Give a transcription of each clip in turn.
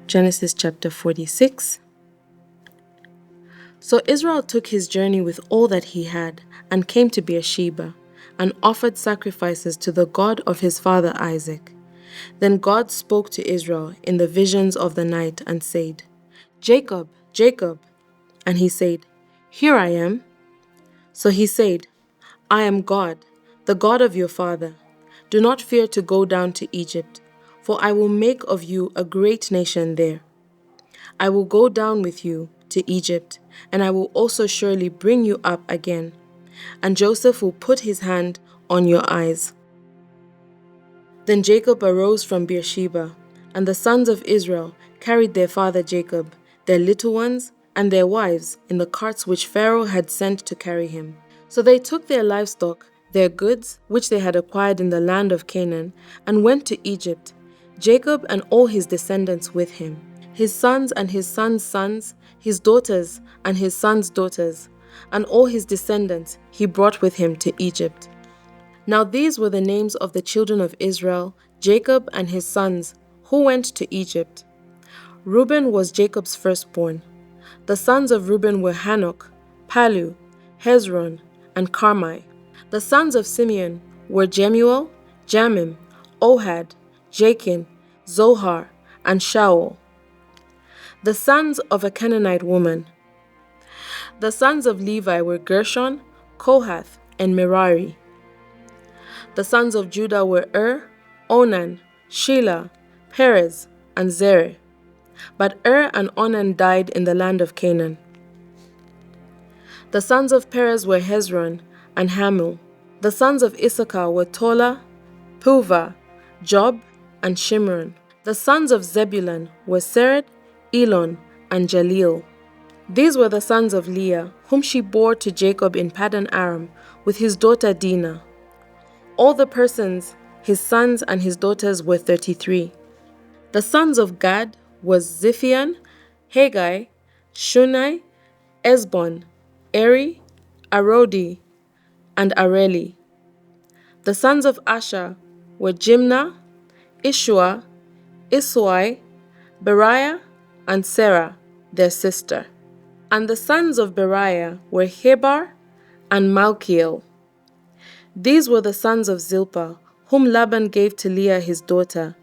Genesis chapter 46. So Israel took his journey with all that he had, and came to Beersheba, and offered sacrifices to the God of his father Isaac. Then God spoke to Israel in the visions of the night, and said, Jacob, Jacob. And he said, Here I am. So he said, I am God, the God of your father. Do not fear to go down to Egypt, for I will make of you a great nation there. I will go down with you to Egypt, and I will also surely bring you up again, and Joseph will put his hand on your eyes. Then Jacob arose from Beersheba, and the sons of Israel carried their father Jacob, their little ones, and their wives in the carts which Pharaoh had sent to carry him. So they took their livestock, their goods, which they had acquired in the land of Canaan, and went to Egypt, Jacob and all his descendants with him, his sons and his sons' sons, his daughters and his sons' daughters, and all his descendants he brought with him to Egypt. Now these were the names of the children of Israel, Jacob and his sons, who went to Egypt. Reuben was Jacob's firstborn. The sons of Reuben were Hanok, Palu, Hezron, and Carmi. The sons of Simeon were Jemuel, Jamin, Ohad, Jachin, Zohar, and Shaul. The sons of a Canaanite woman. The sons of Levi were Gershon, Kohath, and Merari. The sons of Judah were Onan, Shelah, Perez, and Zerah. But and Onan died in the land of Canaan. The sons of Perez were Hezron and Hamul. The sons of Issachar were Tola, Puvah, Job, and Shimron. The sons of Zebulun were Sered, Elon, and Jaleel. These were the sons of Leah, whom she bore to Jacob in Paddan Aram, with his daughter Dinah. All the persons, his sons and his daughters, were 33. The sons of Gad was Ziphion, Haggai, Shunai, Esbon, Eri, Arodi, and Areli. The sons of Asher were Jimnah, Ishua, Iswai, Beriah, and Sarah, their sister. And the sons of Beriah were Heber and Malkiel. These were the sons of Zilpah, whom Laban gave to Leah his daughter,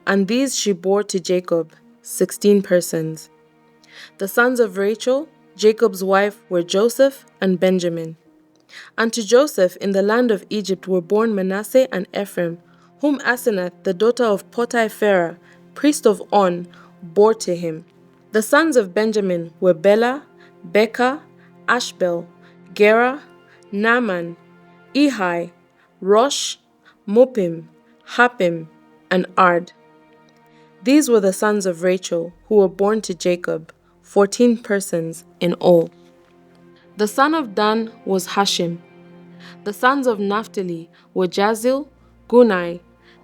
and these she bore to Jacob, 16 persons. The sons of Rachel, Jacob's wife, were Joseph and Benjamin. And to Joseph in the land of Egypt were born Manasseh and Ephraim, whom Asenath, the daughter of Potiphera, priest of On, bore to him. The sons of Benjamin were Bela, Becca, Ashbel, Gera, Naaman, Ehi, Rosh, Mupim, Hapim, and Ard. These were the sons of Rachel, who were born to Jacob, 14 persons in all. The son of Dan was Hashim. The sons of Naphtali were Jazil, Gunai,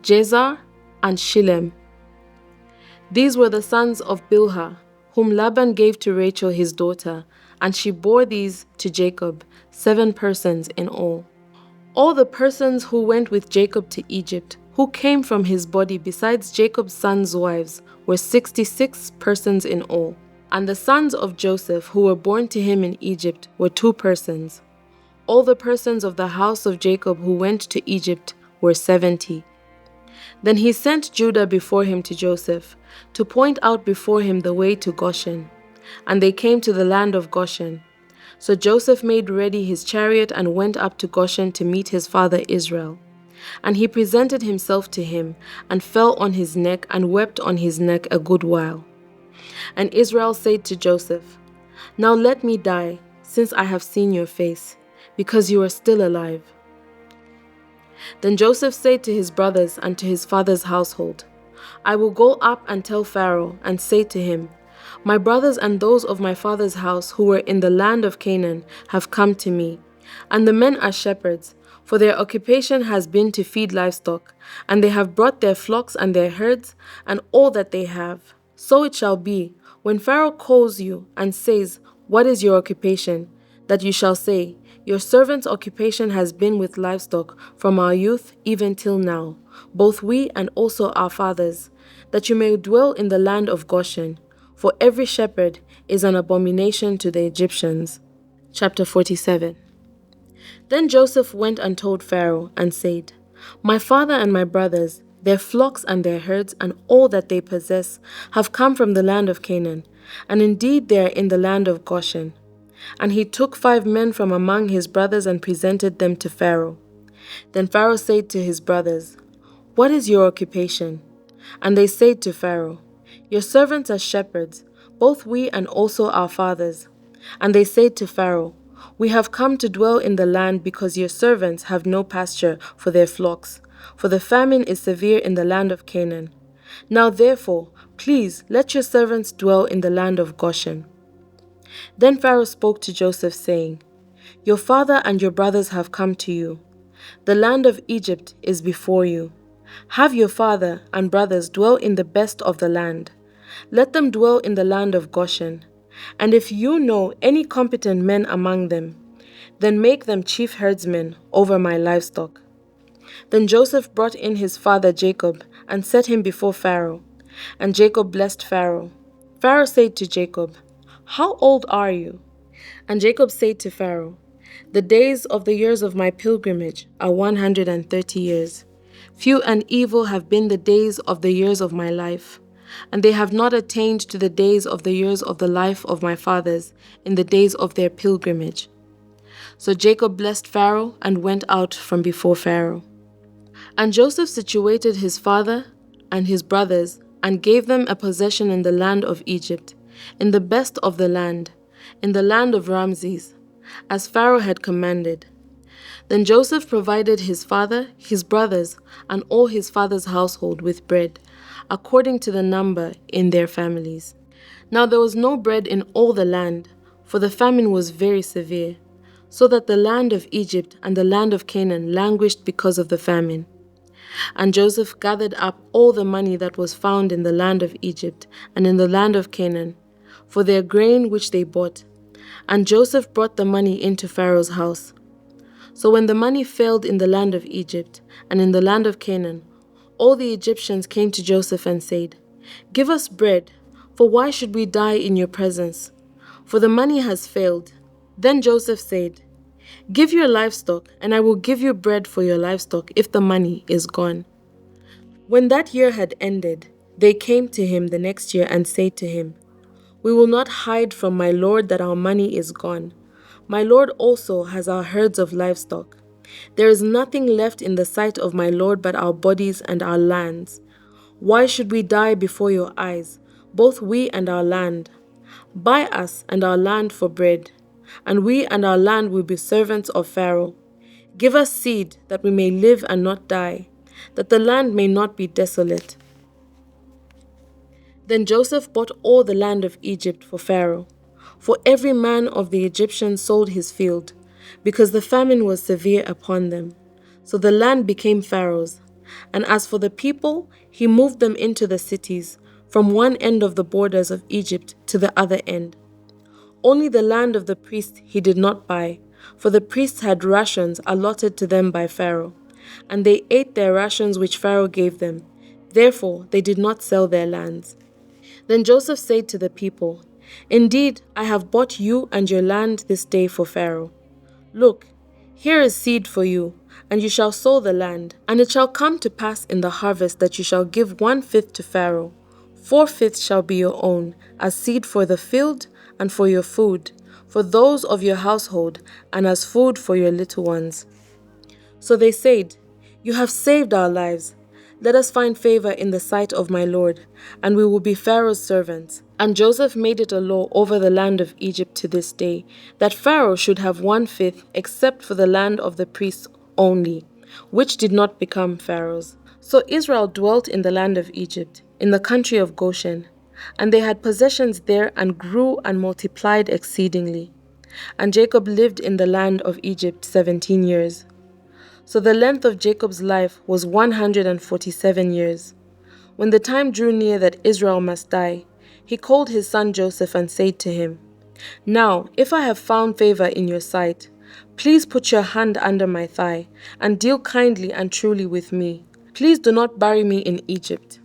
Jezar, and Shillem. These were the sons of Bilhah, whom Laban gave to Rachel his daughter, and she bore these to Jacob, 7 persons in all. All the persons who went with Jacob to Egypt, who came from his body besides Jacob's sons' wives, were 66 persons in all. And the sons of Joseph who were born to him in Egypt were 2 persons. All the persons of the house of Jacob who went to Egypt were 70. Then he sent Judah before him to Joseph, to point out before him the way to Goshen. And they came to the land of Goshen. So Joseph made ready his chariot and went up to Goshen to meet his father Israel. And he presented himself to him, and fell on his neck, and wept on his neck a good while. And Israel said to Joseph, Now let me die, since I have seen your face, because you are still alive. Then Joseph said to his brothers and to his father's household, I will go up and tell Pharaoh, and say to him, My brothers and those of my father's house who were in the land of Canaan have come to me, and the men are shepherds, for their occupation has been to feed livestock, and they have brought their flocks and their herds, and all that they have. So it shall be, when Pharaoh calls you and says, What is your occupation? That you shall say, Your servant's occupation has been with livestock from our youth even till now, both we and also our fathers. that you may dwell in the land of Goshen, for every shepherd is an abomination to the Egyptians. Chapter 47. Then Joseph went and told Pharaoh and said, My father and my brothers, their flocks and their herds and all that they possess have come from the land of Canaan, and indeed they are in the land of Goshen. And he took 5 men from among his brothers and presented them to Pharaoh. Then Pharaoh said to his brothers, What is your occupation? And they said to Pharaoh, Your servants are shepherds, both we and also our fathers. And they said to Pharaoh, We have come to dwell in the land because your servants have no pasture for their flocks, for the famine is severe in the land of Canaan. Now therefore, please let your servants dwell in the land of Goshen. Then Pharaoh spoke to Joseph, saying, Your father and your brothers have come to you. The land of Egypt is before you. Have your father and brothers dwell in the best of the land. Let them dwell in the land of Goshen. And if you know any competent men among them, then make them chief herdsmen over my livestock. Then Joseph brought in his father Jacob and set him before Pharaoh. And Jacob blessed Pharaoh. Pharaoh said to Jacob, How old are you? And Jacob said to Pharaoh, The days of the years of my pilgrimage are 130 years. Few and evil have been the days of the years of my life, and they have not attained to the days of the years of the life of my fathers in the days of their pilgrimage. So Jacob blessed Pharaoh and went out from before Pharaoh. And Joseph situated his father and his brothers and gave them a possession in the land of Egypt, in the best of the land, in the land of Ramses, as Pharaoh had commanded. Then Joseph provided his father, his brothers, and all his father's household with bread, according to the number in their families. Now there was no bread in all the land, for the famine was very severe, so that the land of Egypt and the land of Canaan languished because of the famine. And Joseph gathered up all the money that was found in the land of Egypt and in the land of Canaan, for their grain which they bought. And Joseph brought the money into Pharaoh's house. So when the money failed in the land of Egypt and in the land of Canaan, all the Egyptians came to Joseph and said, Give us bread, for why should we die in your presence? For the money has failed. Then Joseph said, Give your livestock, and I will give you bread for your livestock if the money is gone. When that year had ended, they came to him the next year and said to him, We will not hide from my lord that our money is gone. My lord also has our herds of livestock. There is nothing left in the sight of my lord but our bodies and our lands. Why should we die before your eyes, both we and our land? Buy us and our land for bread, and we and our land will be servants of Pharaoh. Give us seed that we may live and not die, that the land may not be desolate. Then Joseph bought all the land of Egypt for Pharaoh. For every man of the Egyptians sold his field, because the famine was severe upon them. So the land became Pharaoh's. And as for the people, he moved them into the cities, from one end of the borders of Egypt to the other end. Only the land of the priests he did not buy, for the priests had rations allotted to them by Pharaoh, and they ate their rations which Pharaoh gave them. Therefore they did not sell their lands. Then Joseph said to the people, Indeed, I have bought you and your land this day for Pharaoh. Look, here is seed for you, and you shall sow the land. And it shall come to pass in the harvest that you shall give 1/5 to Pharaoh. 4/5 shall be your own, as seed for the field and for your food, for those of your household, and as food for your little ones. So they said, You have saved our lives. Let us find favor in the sight of my lord, and we will be Pharaoh's servants. And Joseph made it a law over the land of Egypt to this day, that Pharaoh should have 1/5, except for the land of the priests only, which did not become Pharaoh's. So Israel dwelt in the land of Egypt, in the country of Goshen, and they had possessions there and grew and multiplied exceedingly. And Jacob lived in the land of Egypt 17 years. So the length of Jacob's life was 147 years. When the time drew near that Israel must die, he called his son Joseph and said to him, Now, if I have found favor in your sight, please put your hand under my thigh and deal kindly and truly with me. Please do not bury me in Egypt.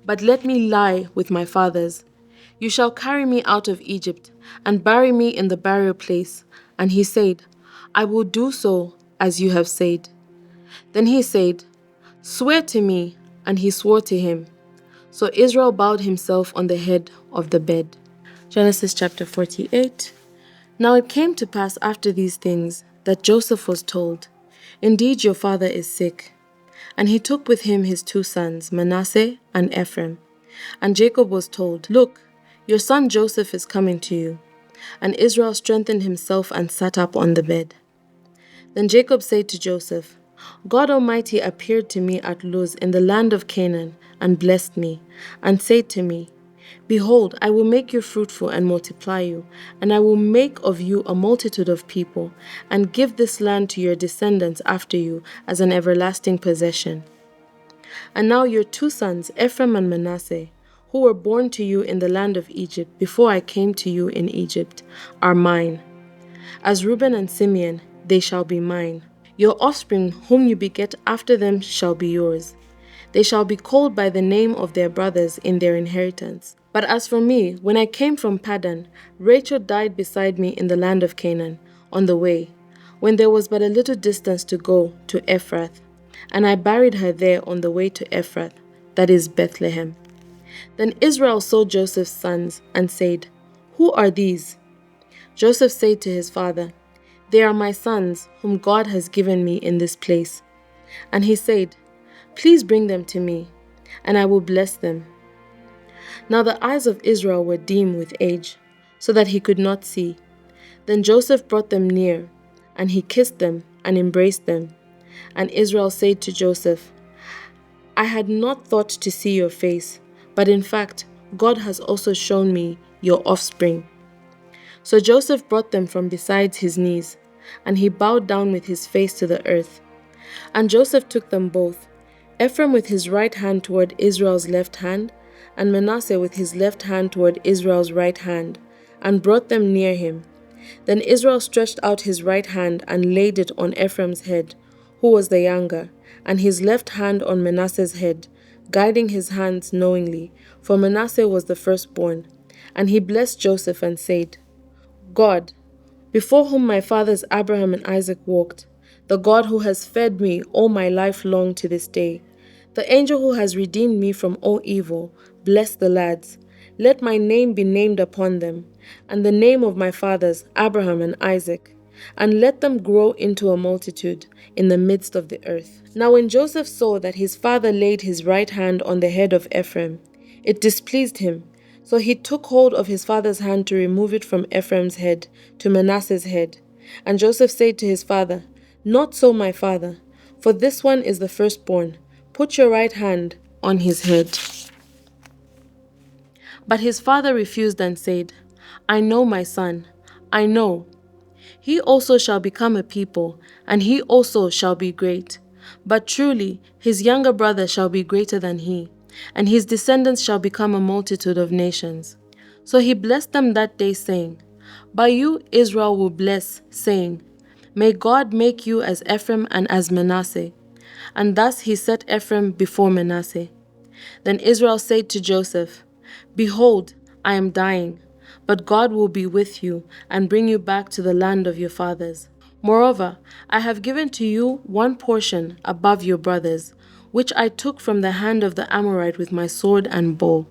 but let me lie with my fathers. You shall carry me out of Egypt, and bury me in the burial place. And he said, I will do so as you have said. Then he said, Swear to me. And he swore to him. So Israel bowed himself on the head of the bed. Genesis chapter 48. Now it came to pass after these things that Joseph was told, Indeed your father is sick. And he took with him his 2 sons, Manasseh and Ephraim. And Jacob was told, Look, your son Joseph is coming to you. And Israel strengthened himself and sat up on the bed. Then Jacob said to Joseph, God Almighty appeared to me at Luz in the land of Canaan, and blessed me, and said to me, Behold, I will make you fruitful and multiply you, and I will make of you a multitude of people, and give this land to your descendants after you as an everlasting possession. And now your 2 sons, Ephraim and Manasseh, who were born to you in the land of Egypt before I came to you in Egypt, are mine. As Reuben and Simeon, they shall be mine. Your offspring whom you beget after them shall be yours. They shall be called by the name of their brothers in their inheritance. But as for me, when I came from Paddan, Rachel died beside me in the land of Canaan, on the way, when there was but a little distance to go to Ephrath. And I buried her there on the way to Ephrath, that is Bethlehem. Then Israel saw Joseph's sons, and said, Who are these? Joseph said to his father, They are my sons, whom God has given me in this place. And he said, Please bring them to me, and I will bless them. Now the eyes of Israel were dim with age, so that he could not see. Then Joseph brought them near, and he kissed them and embraced them. And Israel said to Joseph, I had not thought to see your face, but in fact, God has also shown me your offspring. So Joseph brought them from beside his knees, and he bowed down with his face to the earth. And Joseph took them both, Ephraim with his right hand toward Israel's left hand, and Manasseh with his left hand toward Israel's right hand, and brought them near him. Then Israel stretched out his right hand and laid it on Ephraim's head, who was the younger, and his left hand on Manasseh's head, guiding his hands knowingly, for Manasseh was the firstborn. And he blessed Joseph and said, God, before whom my fathers Abraham and Isaac walked, the God who has fed me all my life long to this day, the angel who has redeemed me from all evil, bless the lads. Let my name be named upon them, and the name of my fathers Abraham and Isaac, and let them grow into a multitude in the midst of the earth. Now when Joseph saw that his father laid his right hand on the head of Ephraim, it displeased him. So he took hold of his father's hand to remove it from Ephraim's head to Manasseh's head. And Joseph said to his father, Not so, my father, for this one is the firstborn. Put your right hand on his head. But his father refused and said, I know, my son, I know. He also shall become a people, and he also shall be great. But truly his younger brother shall be greater than he, and his descendants shall become a multitude of nations. So he blessed them that day, saying, By you Israel will bless, saying, May God make you as Ephraim and as Manasseh. And thus he set Ephraim before Manasseh. Then Israel said to Joseph, Behold, I am dying, but God will be with you and bring you back to the land of your fathers. Moreover, I have given to you one portion above your brothers, which I took from the hand of the Amorite with my sword and bow.